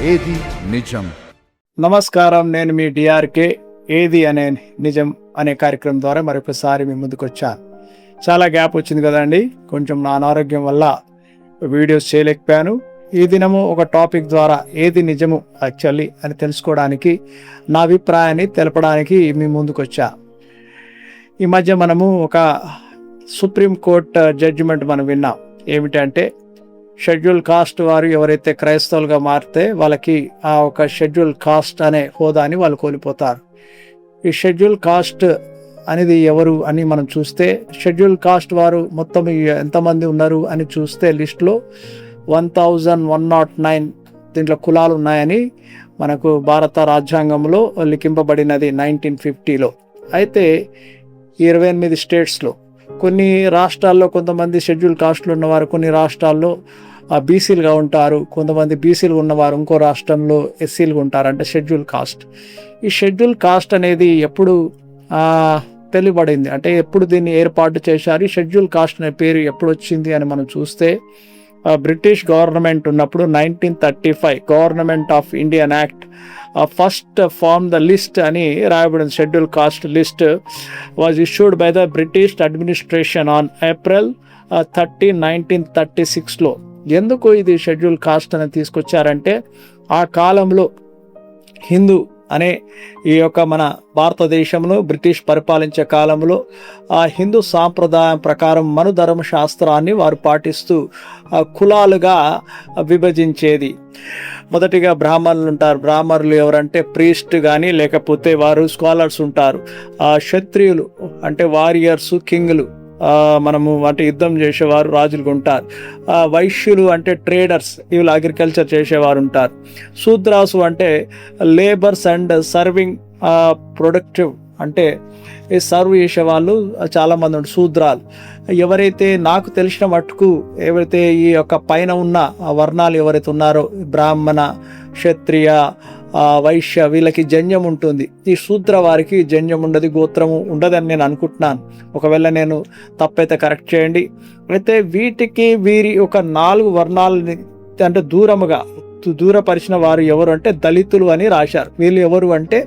ఏది నిజం. నమస్కారం, నేను మీ డిఆర్కే. ఏది అనే నిజం అనే కార్యక్రమం ద్వారా మరొకసారి మీ ముందుకు వచ్చాను. చాలా గ్యాప్ వచ్చింది కదండి, కొంచెం నా అనారోగ్యం వల్ల వీడియోస్ చేయలేకపోయాను. ఈ దినము ఒక టాపిక్ ద్వారా ఏది నిజము యాక్చువల్లీ అని తెలుసుకోవడానికి, నా అభిప్రాయాన్ని తెలపడానికి మీ ముందుకు వచ్చా. ఈ మధ్య మనము ఒక సుప్రీంకోర్టు జడ్జిమెంట్ మనం విన్నాం. ఏమిటంటే, షెడ్యూల్ కాస్ట్ వారు ఎవరైతే క్రైస్తవులుగా మారితే వాళ్ళకి ఆ ఒక షెడ్యూల్ కాస్ట్ అనే హోదాని వాళ్ళు కోల్పోతారు. ఈ షెడ్యూల్ కాస్ట్ అనేది ఎవరు అని మనం చూస్తే, షెడ్యూల్ కాస్ట్ వారు మొత్తం ఎంతమంది ఉన్నారు అని చూస్తే లిస్టులో 1109 దీంట్లో కులాలు ఉన్నాయని మనకు భారత రాజ్యాంగంలో లిఖింపబడినది 1950లో. అయితే 28 స్టేట్స్లో, కొన్ని రాష్ట్రాల్లో కొంతమంది షెడ్యూల్ కాస్ట్లు ఉన్నవారు కొన్ని రాష్ట్రాల్లో బీసీలుగా ఉంటారు, కొంతమంది బీసీలు ఉన్నవారు ఇంకో రాష్ట్రంలో ఎస్సీలుగా ఉంటారు, అంటే షెడ్యూల్ కాస్ట్. ఈ షెడ్యూల్ కాస్ట్ అనేది ఎప్పుడు తెలియబడింది అంటే ఎప్పుడు దీన్ని ఏర్పాటు చేశారు, ఈ షెడ్యూల్ కాస్ట్ అనే పేరు ఎప్పుడు వచ్చింది అని మనం చూస్తే, బ్రిటిష్ గవర్నమెంట్ ఉన్నప్పుడు 1935 government of Indian act first form the list అని రాయబడింది. Schedule caste list was issued by the British administration on April 30, 1936లో. ఎందుకు ఇది షెడ్యూల్ కాస్ట్ అని తీసుకొచ్చారంటే, ఆ కాలంలో హిందూ అనే ఈ యొక్క మన భారతదేశంలో బ్రిటిష్ పరిపాలించే కాలంలో ఆ హిందూ సాంప్రదాయం ప్రకారం మను ధర్మశాస్త్రాన్ని వారు పాటిస్తూ కులాలుగా విభజించేది. మొదటిగా బ్రాహ్మణులు ఉంటారు. బ్రాహ్మణులు ఎవరంటే ప్రీస్ట్ కానీ లేకపోతే వారు స్కాలర్స్ ఉంటారు. క్షత్రియులు అంటే వారియర్స్, కింగ్లు, మనము అంటే యుద్ధం చేసేవారు, రాజులుగా ఉంటారు. వైశ్యులు అంటే ట్రేడర్స్, వీళ్ళు అగ్రికల్చర్ చేసేవారు ఉంటారు. శూద్రాసు అంటే లేబర్స్ అండ్ సర్వింగ్ ప్రొడక్టివ్, అంటే ఈ సర్వ్ చేసేవాళ్ళు చాలామంది ఉంటారు, శూద్రాలు. ఎవరైతే నాకు తెలిసిన మట్టుకు ఎవరైతే ఈ యొక్క పైన ఉన్న వర్ణాలు ఎవరైతే ఉన్నారో, బ్రాహ్మణ, క్షత్రియ, వైశ్య, వీళ్ళకి జన్యం ఉంటుంది. ఈ శూద్ర వారికి జన్యం ఉండదు, గోత్రము ఉండదని నేను అనుకుంటున్నాను. ఒకవేళ నేను తప్పైతే కరెక్ట్ చేయండి. అయితే వీరి ఒక 4 వర్ణాలని అంటే దూరపరిచిన వారు ఎవరు అంటే దళితులు అని రాశారు. వీళ్ళు ఎవరు అంటే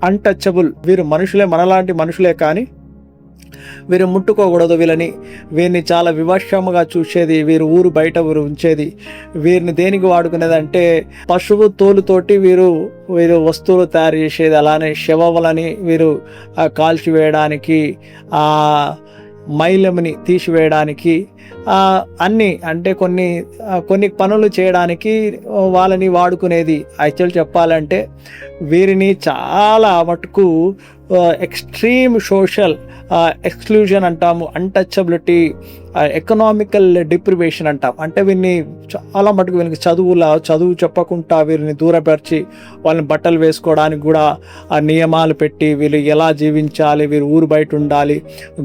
అన్టచబుల్, వీరు మనుషులే, మనలాంటి మనుషులే, కానీ వీరు ముట్టుకోకూడదు. వీరిని చాలా వివక్షముగా చూసేది, వీరు ఊరు బయట ఊరు ఉంచేది. వీరిని దేనికి వాడుకునేది అంటే పశువు తోలుతోటి వీరు వస్తువులు తయారు చేసేది. అలానే శవములని వీరు కాల్చివేయడానికి, మైలముని తీసివేయడానికి, అన్నీ అంటే కొన్ని పనులు చేయడానికి వాళ్ళని వాడుకునేది. యాక్చువల్ చెప్పాలంటే వీరిని చాలా మటుకు ఎక్స్ట్రీమ్ సోషల్ ఎక్స్క్లూజన్ అంటాము, అన్టచబిలిటీ, ఎకనామికల్ డిప్రివేషన్ అంటాం. అంటే వీరిని చాలా మటుకు వీళ్ళకి చదువు చెప్పకుండా వీరిని దూరపరిచి వాళ్ళని బట్టలు వేసుకోవడానికి కూడా ఆ నియమాలు పెట్టి, వీళ్ళు ఎలా జీవించాలి, వీరు ఊరు బయట ఉండాలి,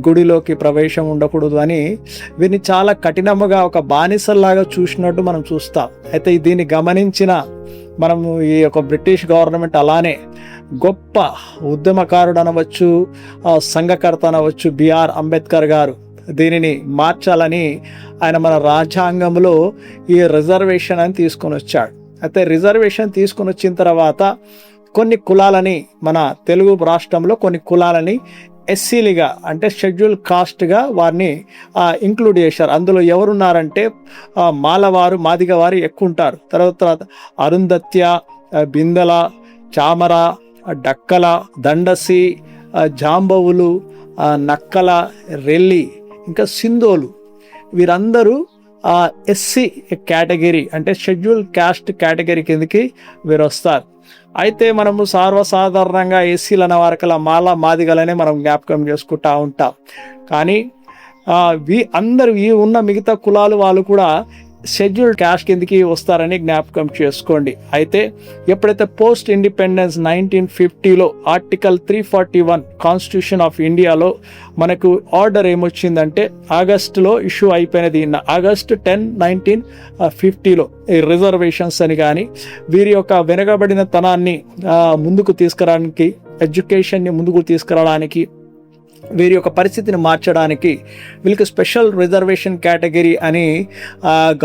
గుడిలోకి ప్రవేశం ఉండకూడదు అని వీరిని చాలా కఠినముగా ఒక బానిసల్లాగా చూసినట్టు మనం చూస్తాం. అయితే దీన్ని గమనించిన మనము ఈ యొక్క బ్రిటిష్ గవర్నమెంట్ అలానే గొప్ప ఉద్యమకారుడు అనవచ్చు, సంఘకర్త అనవచ్చు, బిఆర్ అంబేద్కర్ గారు దీనిని మార్చాలని ఆయన మన రాజ్యాంగంలో ఈ రిజర్వేషన్ అని తీసుకొని వచ్చాడు. అయితే రిజర్వేషన్ తీసుకొని వచ్చిన తర్వాత కొన్ని కులాలని, మన తెలుగు రాష్ట్రంలో కొన్ని కులాలని ఎస్సీలుగా అంటే షెడ్యూల్ కాస్ట్గా వారిని ఇంక్లూడ్ చేశారు. అందులో ఎవరున్నారంటే మాలవారు, మాదిగ వారు ఎక్కువ ఉంటారు. తర్వాత అరుంధత్య, బిందెల, చామర, డక్కల, దండసి, జాంబవులు, నక్కల, రెల్లి, ఇంకా సింధోలు, వీరందరూ ఎస్సీ కేటగిరీ అంటే షెడ్యూల్ కాస్ట్ కేటగిరీ కిందకి వీరు వస్తారు. అయితే మనము సర్వసాధారణంగా ఎస్సీలు అనే వారికల మాల, మాదిగలనే మనం జ్ఞాపకం చేసుకుంటూ ఉంటాం. కానీ ఈ ఉన్న మిగతా కులాలు వాళ్ళు కూడా షెడ్యూల్డ్ క్యాస్ట్ కిందకి వస్తారని జ్ఞాపకం చేసుకోండి. అయితే ఎప్పుడైతే పోస్ట్ ఇండిపెండెన్స్ 1950లో ఆర్టికల్ 341 కాన్స్టిట్యూషన్ ఆఫ్ ఇండియాలో మనకు ఆర్డర్ ఏమొచ్చిందంటే, ఆగస్టులో ఇష్యూ అయిపోయినది. ఆగస్టు 10, 1950లో ఈ రిజర్వేషన్స్ అని కానీ వీరి యొక్క వెనుకబడిన తనాన్ని ముందుకు తీసుకురావడానికి, ఎడ్యుకేషన్ని ముందుకు తీసుకురావడానికి, వీరి యొక్క పరిస్థితిని మార్చడానికి వీళ్ళకి స్పెషల్ రిజర్వేషన్ కేటగిరీ అని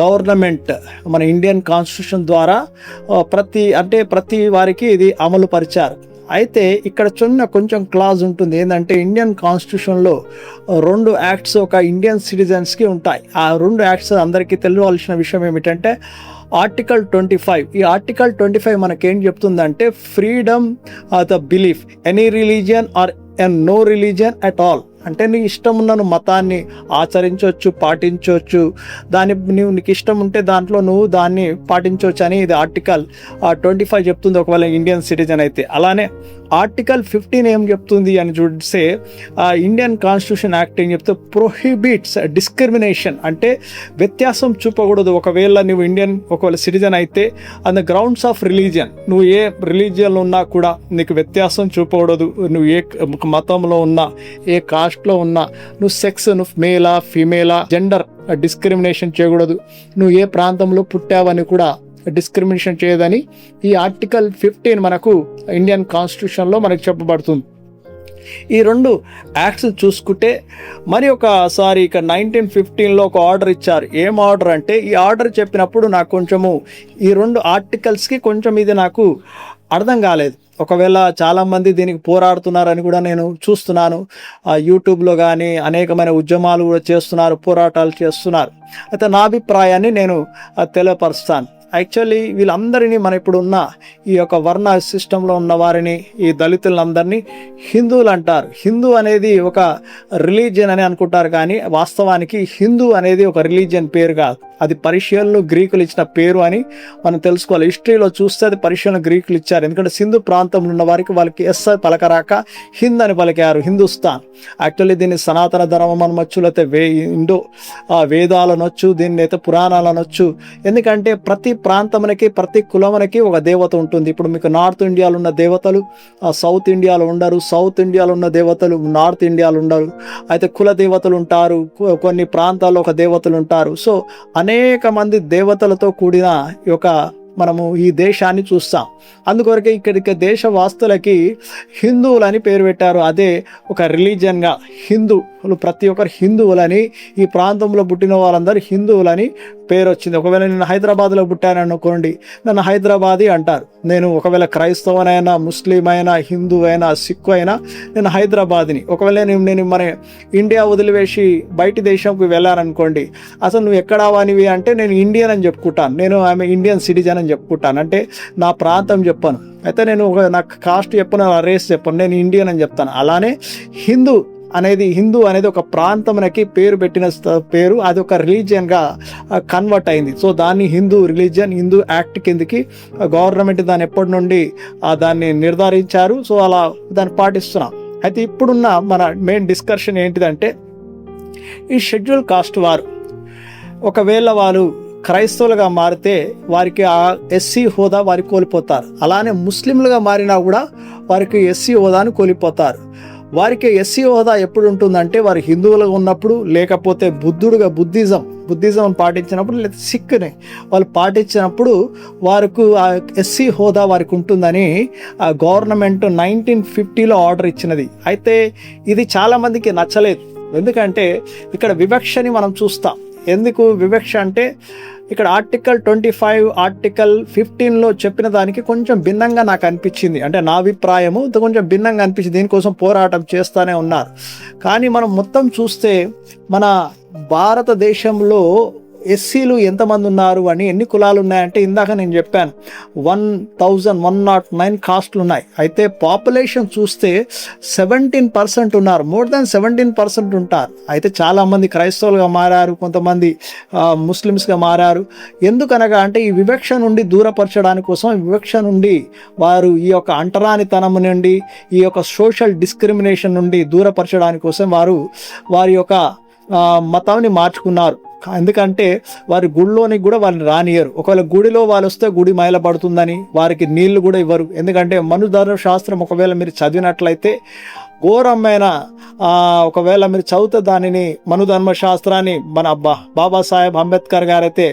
గవర్నమెంట్ మన ఇండియన్ కాన్స్టిట్యూషన్ ద్వారా ప్రతి వారికి ఇది అమలు పరిచారు. అయితే ఇక్కడ కొంచెం క్లాజ్ ఉంటుంది. ఏంటంటే ఇండియన్ కాన్స్టిట్యూషన్లో 2 యాక్ట్స్ ఒక ఇండియన్ సిటిజన్స్కి ఉంటాయి. ఆ 2 యాక్ట్స్ అందరికీ తెలియవలసిన విషయం ఏమిటంటే ఆర్టికల్ 25. ఈ ఆర్టికల్ 25 మనకేం చెప్తుందంటే freedom of the belief any religion or no religion at all. అంటే నీ ఇష్టం ఉన్న మతాన్ని ఆచరించవచ్చు, పాటించవచ్చు, నీకు ఇష్టం ఉంటే దాంట్లో నువ్వు దాన్ని పాటించవచ్చు అని ఇది ఆర్టికల్ 25 చెప్తుంది ఒకవేళ ఇండియన్ సిటిజన్ అయితే. అలానే ఆర్టికల్ 15 ఏం చెప్తుంది అని చూస్తే ఇండియన్ కాన్స్టిట్యూషన్ యాక్ట్ ఏం చెప్తే ప్రొహిబిట్స్ డిస్క్రిమినేషన్, అంటే వ్యత్యాసం చూపకూడదు. ఒకవేళ నువ్వు ఒకవేళ సిటిజన్ అయితే on the grounds of religion, నువ్వు ఏ రిలీజియన్లో ఉన్నా కూడా నీకు వ్యత్యాసం చూపకూడదు. నువ్వు ఏ మతంలో ఉన్నా, ఏ కాస్ట్లో ఉన్నా, నువ్వు సెక్స్, నువ్వు మేలా ఫీమేలా, జెండర్ డిస్క్రిమినేషన్ చేయకూడదు. నువ్వు ఏ ప్రాంతంలో పుట్టావని కూడా డిస్క్రిమినేషన్ చేయదని ఈ ఆర్టికల్ 15 మనకు ఇండియన్ కాన్స్టిట్యూషన్లో మనకు చెప్పబడుతుంది. ఈ 2 యాక్ట్స్ చూసుకుంటే మరి ఒకసారి ఇక 1915లో ఒక ఆర్డర్ ఇచ్చారు. ఏం ఆర్డర్ అంటే, ఈ ఆర్డర్ చెప్పినప్పుడు నాకు కొంచెము ఈ 2 ఆర్టికల్స్కి కొంచెం ఇది నాకు అర్థం కాలేదు. ఒకవేళ చాలామంది దీనికి పోరాడుతున్నారని కూడా నేను చూస్తున్నాను. యూట్యూబ్లో కానీ అనేకమైన ఉద్యమాలు కూడా చేస్తున్నారు, పోరాటాలు చేస్తున్నారు. అయితే నా అభిప్రాయాన్ని నేను తెలియపరుస్తాను. యాక్చువల్లీ వీళ్ళందరినీ మన ఇప్పుడు ఉన్న ఈ యొక్క వర్ణ సిస్టంలో ఉన్న వారిని, ఈ దళితులందరినీ హిందువులు అంటారు. హిందూ అనేది ఒక రిలీజియన్ అని అనుకుంటారు, కానీ వాస్తవానికి హిందూ అనేది ఒక రిలీజియన్ పేరు కాదు. అది పర్షియన్లు, గ్రీకులు ఇచ్చిన పేరు అని మనం తెలుసుకోవాలి. హిస్టరీలో చూస్తే అది పర్షియన్లు, గ్రీకులు ఇచ్చారు. ఎందుకంటే సింధు ప్రాంతంలో ఉన్న వారికి వాళ్ళకి ఎస్ పలకరాక హింద్ అని పలికారు, హిందుస్థాన్. యాక్చువల్లీ దీన్ని సనాతన ధర్మం అనొచ్చు, లేకపోతే వేదాలు అనొచ్చు, దీన్ని అయితే పురాణాలు అనొచ్చు. ఎందుకంటే ప్రతి ప్రాంతమునకి, ప్రతి కులమునకి ఒక దేవత ఉంటుంది. ఇప్పుడు మీకు నార్త్ ఇండియాలో ఉన్న దేవతలు సౌత్ ఇండియాలో ఉండరు, సౌత్ ఇండియాలో ఉన్న దేవతలు నార్త్ ఇండియాలో ఉండరు. అయితే కుల దేవతలు ఉంటారు, కొన్ని ప్రాంతాల్లో ఒక దేవతలు ఉంటారు. సో అనేక మంది దేవతలతో కూడిన మనము ఈ దేశాన్ని చూస్తాం. అందుకొరకే ఇక్కడికి దేశవాస్తులకి హిందువులని పేరు పెట్టారు. అదే ఒక రిలీజియన్గా హిందువులు, ప్రతి ఒక్కరు హిందువులని, ఈ ప్రాంతంలో పుట్టిన వాళ్ళందరూ హిందువులని పేరు వచ్చింది. ఒకవేళ నేను హైదరాబాద్లో పుట్టాను అనుకోండి, నన్ను హైదరాబాదీ అంటారు. నేను ఒకవేళ క్రైస్తవనైనా, ముస్లిం అయినా, హిందూ అయినా, సిక్కు అయినా నేను హైదరాబాద్ని. ఒకవేళ నేను మన ఇండియా వదిలివేసి బయటి దేశంకి వెళ్ళాననుకోండి, అసలు నువ్వు ఎక్కడ వానివి అంటే నేను ఇండియన్ అని చెప్పుకుంటాను. నేను ఆమె ఇండియన్ సిటిజన్ అని చెప్పుకుంటాను. అంటే నా ప్రాంతం చెప్పను. అయితే నేను నాకు కాస్ట్ చెప్పను, రేస్ చెప్పను, నేను ఇండియన్ అని చెప్తాను. అలానే హిందూ అనేది ఒక ప్రాంతమునకి పేరు పెట్టిన పేరు, అది ఒక రిలీజియన్గా కన్వర్ట్ అయింది. సో దాన్ని హిందూ రిలీజియన్, హిందూ యాక్ట్ కిందకి గవర్నమెంట్ దాన్ని ఎప్పటి నుండి దాన్ని నిర్ధారించారు. సో అలా దాన్ని పాటిస్తున్నాం. అయితే ఇప్పుడున్న మన మెయిన్ డిస్కషన్ ఏంటిదంటే, ఈ షెడ్యూల్ కాస్ట్ వారు ఒకవేళ వాళ్ళు క్రైస్తవులుగా మారితే వారికి ఆ ఎస్సీ హోదా వారికి కోల్పోతారు. అలానే ముస్లింలుగా మారినా కూడా వారికి ఎస్సీ హోదాను కోల్పోతారు. వారికి ఎస్సీ హోదా ఎప్పుడు ఉంటుందంటే వారు హిందువులుగా ఉన్నప్పుడు, లేకపోతే బుద్ధిజం పాటించినప్పుడు, లేదా సిక్ని వాళ్ళు పాటించినప్పుడు వారికి ఆ ఎస్సీ హోదా వారికి ఉంటుందని ఆ గవర్నమెంట్ 1950లో ఆర్డర్ ఇచ్చినది. అయితే ఇది చాలామందికి నచ్చలేదు. ఎందుకంటే ఇక్కడ వివక్షని మనం చూస్తాం. ఎందుకు వివక్ష అంటే, ఇక్కడ ఆర్టికల్ 25 ఆర్టికల్ 15లో చెప్పిన దానికి కొంచెం భిన్నంగా నాకు అనిపించింది. అంటే నా అభిప్రాయము కొంచెం భిన్నంగా అనిపించింది. దీనికోసం పోరాటం చేస్తూనే ఉన్నారు. కానీ మనం మొత్తం చూస్తే మన భారతదేశంలో ఎస్సీలు ఎంతమంది ఉన్నారు అని, ఎన్ని కులాలు ఉన్నాయంటే, ఇందాక నేను చెప్పాను 1109 కాస్ట్లు ఉన్నాయి. అయితే పాపులేషన్ చూస్తే 17% ఉన్నారు. మోర్ దాన్ 17% ఉంటారు. అయితే చాలామంది క్రైస్తవులుగా మారారు, కొంతమంది ముస్లిమ్స్గా మారారు. ఎందుకనగా అంటే ఈ వివక్ష నుండి దూరపరచడానికి కోసం, వివక్ష నుండి వారు ఈ యొక్క అంటరానితనం నుండి, ఈ యొక్క సోషల్ డిస్క్రిమినేషన్ నుండి దూరపరచడానికి కోసం వారి యొక్క మతాన్ని మార్చుకున్నారు. ఎందుకంటే వారి గుడిలోనికి కూడా వాళ్ళని రానియరు. ఒకవేళ గుడిలో వాళ్ళు వస్తే గుడి మైలపడుతుందని వారికి నీళ్లు కూడా ఇవ్వరు. ఎందుకంటే మనుధర్మ శాస్త్రం ఒకవేళ మీరు చదివినట్లయితే ఘోరమైన ఒకవేళ మీరు చదివితే దానిని మనుధర్మ శాస్త్రాన్ని మన బాబాసాహెబ్ అంబేద్కర్ గారైతే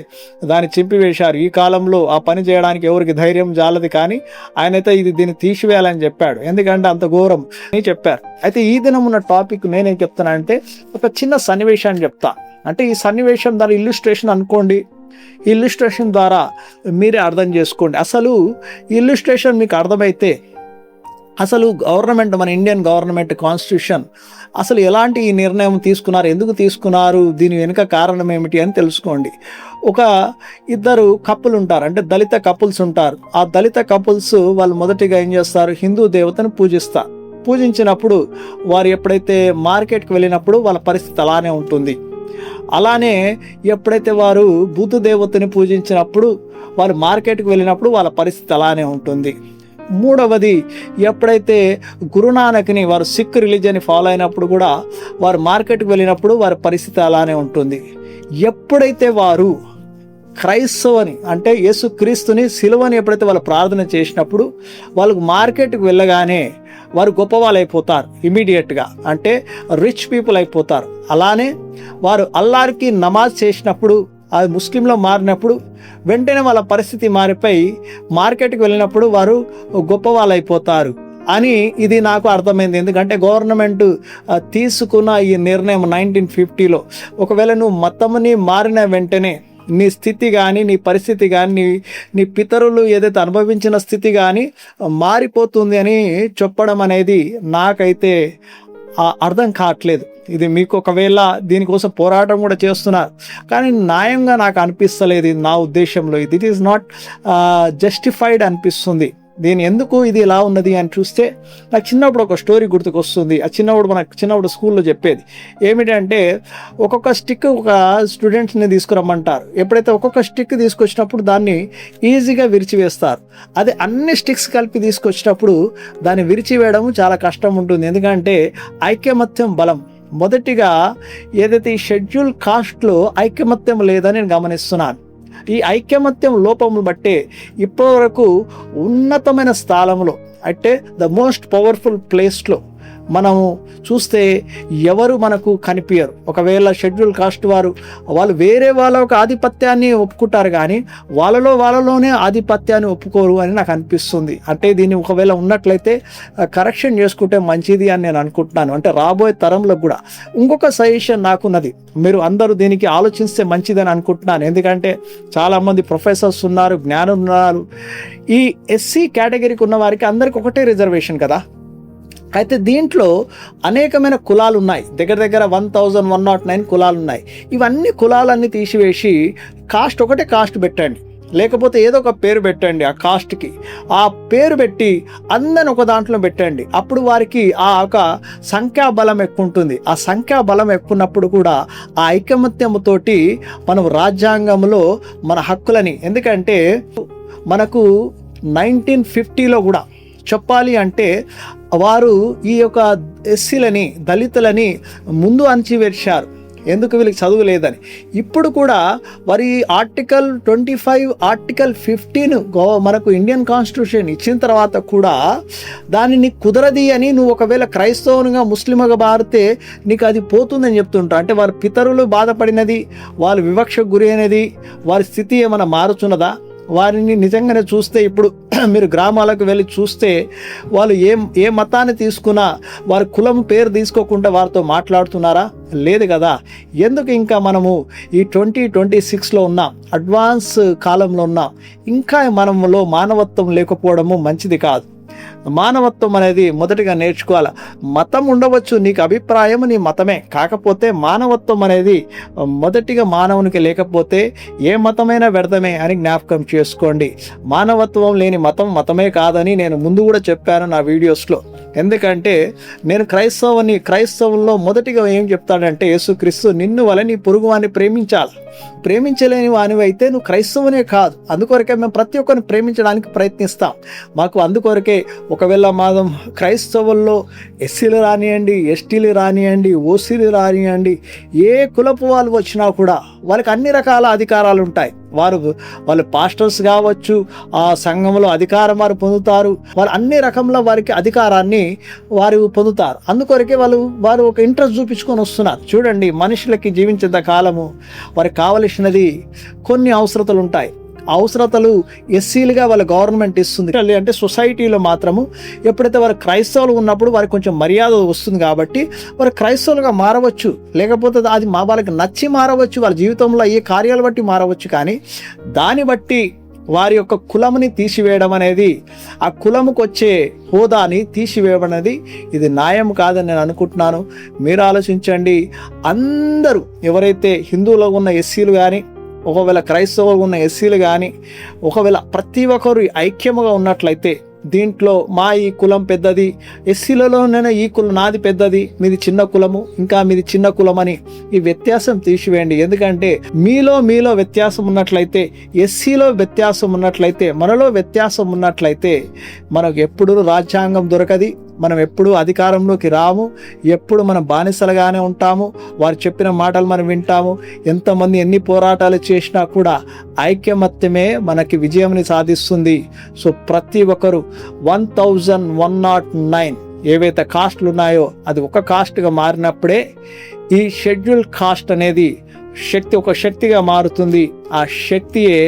దాన్ని చింపివేశారు. ఈ కాలంలో ఆ పని చేయడానికి ఎవరికి ధైర్యం జాలది, కానీ ఆయనైతే దీన్ని తీసివేయాలని చెప్పాడు. ఎందుకంటే అంత ఘోరం అని చెప్పారు. అయితే ఈ దినం ఉన్న టాపిక్ నేనేం చెప్తానంటే ఒక చిన్న సన్నివేశాన్ని చెప్తా. అంటే ఈ సన్నివేశం ద్వారా ఇల్లుస్ట్రేషన్ అనుకోండి, ఈ ఇల్లుస్ట్రేషన్ ద్వారా మీరే అర్థం చేసుకోండి. అసలు ఈ ఇల్లుస్ట్రేషన్ మీకు అర్థమైతే అసలు గవర్నమెంట్, మన ఇండియన్ గవర్నమెంట్ కాన్స్టిట్యూషన్ అసలు ఎలాంటి ఈ నిర్ణయం తీసుకున్నారు, ఎందుకు తీసుకున్నారు, దీని వెనుక కారణం ఏమిటి అని తెలుసుకోండి. ఒక ఇద్దరు కపుల్ ఉంటారు, అంటే దళిత కపుల్స్ ఉంటారు. ఆ దళిత కపుల్స్ వాళ్ళు మొదటిగా ఏం చేస్తారు, హిందూ దేవతను పూజిస్తారు. పూజించినప్పుడు వారు ఎప్పుడైతే మార్కెట్కి వెళ్ళినప్పుడు వాళ్ళ పరిస్థితి అలానే ఉంటుంది. అలానే ఎప్పుడైతే వారు బుద్ధ దేవతని పూజించినప్పుడు వారు మార్కెట్కి వెళ్ళినప్పుడు వాళ్ళ పరిస్థితి అలానే ఉంటుంది. మూడవది, ఎప్పుడైతే గురునానక్ని వారు సిక్ రిలీజియన్ని ఫాలో అయినప్పుడు కూడా వారు మార్కెట్కి వెళ్ళినప్పుడు వారి పరిస్థితి అలానే ఉంటుంది. ఎప్పుడైతే వారు క్రైస్తవుని అంటే యేసుక్రీస్తుని సిలువని ఎప్పుడైతే వాళ్ళు ప్రార్థన చేసినప్పుడు వాళ్ళకు మార్కెట్కి వెళ్ళగానే వారు గొప్పవాళ్ళు అయిపోతారు ఇమీడియట్గా, అంటే రిచ్ పీపుల్ అయిపోతారు. అలానే వారు అల్లాహ్కి నమాజ్ చేసినప్పుడు, అది ముస్లింలో మారినప్పుడు వెంటనే వాళ్ళ పరిస్థితి మారిపోయి మార్కెట్కి వెళ్ళినప్పుడు వారు గొప్పవాళ్ళు అయిపోతారు అని ఇది నాకు అర్థమైంది. ఎందుకంటే గవర్నమెంట్ తీసుకున్న ఈ నిర్ణయం 1950లో, ఒకవేళ నువ్వు మతంని మారిన వెంటనే నీ స్థితి కానీ, నీ పరిస్థితి కానీ, నీ పితరులు ఏదైతే అనుభవించిన స్థితి కానీ మారిపోతుంది అని చెప్పడం అనేది నాకైతే అర్థం కావట్లేదు. ఇది మీకు ఒకవేళ దీనికోసం పోరాటం కూడా చేస్తున్నారు, కానీ న్యాయంగా నాకు అనిపిస్తలేదు. నా ఉద్దేశంలో ఇట్ ఈస్ నాట్ జస్టిఫైడ్ అనిపిస్తుంది. దీని ఎందుకు ఇది ఇలా ఉన్నది అని చూస్తే నాకు చిన్నప్పుడు ఒక స్టోరీ గుర్తుకొస్తుంది. ఆ చిన్నప్పుడు స్కూల్లో చెప్పేది ఏమిటంటే, ఒక్కొక్క స్టిక్ ఒక స్టూడెంట్స్ని తీసుకురమ్మంటారు. ఎప్పుడైతే ఒక్కొక్క స్టిక్ తీసుకొచ్చినప్పుడు దాన్ని ఈజీగా విరిచివేస్తారు. అదే అన్ని స్టిక్స్ కలిపి తీసుకొచ్చినప్పుడు దాన్ని విరిచివేయడం చాలా కష్టం ఉంటుంది. ఎందుకంటే ఐకమత్యం బలం. మొదటిగా ఏదైతే ఈ షెడ్యూల్ కాస్ట్లో ఐకమత్యం లేదని నేను గమనిస్తున్నాను. ఈ ఐకమత్యం లోపమును బట్టే ఇప్పటివరకు ఉన్నతమైన స్థానంలో, అంటే ద మోస్ట్ పవర్ఫుల్ ప్లేస్లో మనము చూస్తే ఎవరు మనకు కనిపించరు. ఒకవేళ షెడ్యూల్ కాస్ట్ వాళ్ళు వేరే వాళ్ళ ఒక ఆధిపత్యాన్ని ఒప్పుకుంటారు, కానీ వాళ్ళలోనే ఆధిపత్యాన్ని ఒప్పుకోరు అని నాకు అనిపిస్తుంది. అంటే దీన్ని ఒకవేళ ఉన్నట్లయితే కరెక్షన్ చేసుకుంటే మంచిది అని నేను అనుకుంటున్నాను. అంటే రాబోయే తరంలో కూడా ఇంకొక సజెషన్ నాకున్నది, మీరు అందరూ దీనికి ఆలోచిస్తే మంచిదని అనుకుంటున్నాను. ఎందుకంటే చాలామంది ప్రొఫెసర్స్ ఉన్నారు, జ్ఞానం ఉన్నారు. ఈ ఎస్సీ కేటగిరీకి ఉన్న వారికి అందరికి ఒకటే రిజర్వేషన్ కదా. అయితే దీంట్లో అనేకమైన కులాలు ఉన్నాయి, దగ్గర 1109 కులాలు ఉన్నాయి. ఇవన్నీ కులాలన్నీ తీసివేసి ఒకటే కాస్ట్ పెట్టండి, లేకపోతే ఏదో ఒక పేరు పెట్టండి. ఆ కాస్ట్కి ఆ పేరు పెట్టి అందరిని ఒక దాంట్లో పెట్టండి. అప్పుడు వారికి ఆ ఒక సంఖ్యాబలం ఎక్కువ ఉంటుంది. ఆ సంఖ్యాబలం ఎక్కున్నప్పుడు కూడా ఆ ఐకమత్యంతోటి మనం రాజ్యాంగంలో మన హక్కులని, ఎందుకంటే మనకు 1950లో కూడా చెప్పాలి అంటే వారు ఈ యొక్క ఎస్సీలని, దళితులని ముందు అణచివేశారు. ఎందుకు, వీళ్ళకి చదువు లేదని. ఇప్పుడు కూడా వారి ఆర్టికల్ 25, ఆర్టికల్ 15 మనకు ఇండియన్ కాన్స్టిట్యూషన్ ఇచ్చిన తర్వాత కూడా దానిని కుదరది అని నువ్వు ఒకవేళ క్రైస్తవునిగా ముస్లింగా మారితే నీకు అది పోతుందని చెప్తుంటా. అంటే వారి పితరులు బాధపడినది, వాళ్ళు వివక్షకు గురి అయినది, వారి స్థితి ఏమైనా మారుతున్నదా? వారిని నిజంగానే చూస్తే ఇప్పుడు మీరు గ్రామాలకు వెళ్ళి చూస్తే వాళ్ళు ఏ మతాన్ని తీసుకున్నా వారి కులం పేరు తీసుకోకుండా వారితో మాట్లాడుతున్నారా? లేదు కదా. ఎందుకు ఇంకా మనము ఈ 2026లో ఉన్నాం, అడ్వాన్స్ కాలంలో ఉన్నాం. ఇంకా మనలో మానవత్వం లేకపోవడము మంచిది కాదు. మానవత్వం అనేది మొదటిగా నేర్చుకోవాలి. మతం ఉండవచ్చు, నీకు అభిప్రాయం నీ మతమే, కాకపోతే మానవత్వం అనేది మొదటిగా మానవునికి లేకపోతే ఏ మతమైనా వ్యర్థమే అని జ్ఞాపకం చేసుకోండి. మానవత్వం లేని మతమే కాదని నేను ముందు కూడా చెప్పాను నా వీడియోస్లో. ఎందుకంటే నేను క్రైస్తవంలో మొదటిగా ఏం చెప్తాడంటే, యేసుక్రీస్తు నిన్ను వల్ల నీ పొరుగు వాడిని ప్రేమించాలి. ప్రేమించలేని వానివి అయితే నువ్వు క్రైస్తవునే కాదు. అందుకొరకే మేము ప్రతి ఒక్కరిని ప్రేమించడానికి ప్రయత్నిస్తాం. మాకు అందుకొరకే ఒకవేళ మాదం క్రైస్తవుల్లో ఎస్సీలు రానియండి, ఎస్టీలు రానియండి, ఓసీలు రానియండి, ఏ కులపు వాళ్ళు వచ్చినా కూడా వాళ్ళకి అన్ని రకాల అధికారాలు ఉంటాయి. వాళ్ళు పాస్టర్స్ కావచ్చు, ఆ సంఘంలో అధికారం వారు పొందుతారు. వాళ్ళు అన్ని రకంలో వారికి అధికారాన్ని వారు పొందుతారు. అందుకొరకే వారు ఒక ఇంట్రెస్ట్ చూపించుకొని వస్తున్నారు. చూడండి, మనుషులకి జీవించేంత కాలము వారికి కావలసినది కొన్ని అవసరతలు ఉంటాయి. అవసరతలు ఎస్సీలుగా వాళ్ళ గవర్నమెంట్ ఇస్తుంది. అంటే సొసైటీలో మాత్రము ఎప్పుడైతే వారు క్రైస్తవులు ఉన్నప్పుడు వారికి కొంచెం మర్యాద వస్తుంది కాబట్టి వారు క్రైస్తవులుగా మారవచ్చు, లేకపోతే అది వాళ్ళకి నచ్చి మారవచ్చు, వాళ్ళ జీవితంలో అయ్యే కార్యాలు బట్టి మారవచ్చు. కానీ దాన్ని బట్టి వారి యొక్క కులముని తీసివేయడం అనేది, ఆ కులముకు వచ్చే హోదాని తీసివేయడం అనేది ఇది న్యాయం కాదని నేను అనుకుంటున్నాను. మీరు ఆలోచించండి. అందరూ ఎవరైతే హిందువులో ఉన్న ఎస్సీలు కానీ, ఒకవేళ క్రైస్తవులు ఉన్న ఎస్సీలు కానీ, ఒకవేళ ప్రతి ఒక్కరు ఐక్యముగా ఉన్నట్లయితే, దీంట్లో మా ఈ కులం పెద్దది, ఎస్సీలలోనైనా ఈ కులం నాది పెద్దది, మీది చిన్న కులము, ఇంకా మీది చిన్న కులం అని ఈ వ్యత్యాసం తీసివేయండి. ఎందుకంటే మీలో వ్యత్యాసం ఉన్నట్లయితే, ఎస్సీలో వ్యత్యాసం ఉన్నట్లయితే, మనలో వ్యత్యాసం ఉన్నట్లయితే మనకు ఎప్పుడు రాజ్యాంగం దొరకది, మనం ఎప్పుడు అధికారంలోకి రాము, ఎప్పుడు మనం బానిసలుగానే ఉంటాము. వారు చెప్పిన మాటలు మనం వింటాము. ఎంతమంది ఎన్ని పోరాటాలు చేసినా కూడా ఐక్యమత్యమే మనకి విజయంని సాధిస్తుంది. సో ప్రతి ఒక్కరు 1109 ఏవైతే కాస్ట్లు ఉన్నాయో అది ఒక కాస్ట్గా మారినప్పుడే ఈ షెడ్యూల్ కాస్ట్ అనేది ఒక శక్తిగా మారుతుంది. ఆ శక్తియే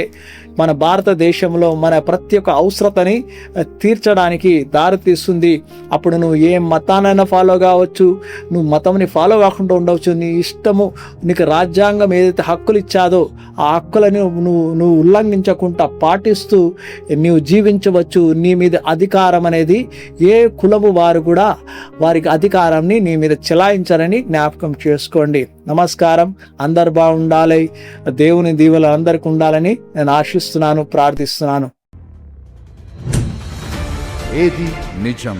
మన భారతదేశంలో మన ప్రతి ఒక్క అవసరతని తీర్చడానికి దారితీస్తుంది. అప్పుడు నువ్వు ఏ మతానైనా ఫాలో కావచ్చు, నువ్వు మతంని ఫాలో కాకుండా ఉండవచ్చు. నీ ఇష్టము, నీకు రాజ్యాంగం ఏదైతే హక్కులు ఇచ్చాదో ఆ హక్కులని నువ్వు ఉల్లంఘించకుండా పాటిస్తూ నీవు జీవించవచ్చు. నీ మీద అధికారం అనేది ఏ కులము వారు కూడా వారికి అధికారాన్ని నీ మీద చెలాయించారని జ్ఞాపకం చేసుకోండి. నమస్కారం. అందరు బాగుండాలి, దేవుని దీవెనలు అందరికి ఉండాలని నేను ఆశిస్తున్నాను, ప్రార్థిస్తున్నాను. ఏది నిజం?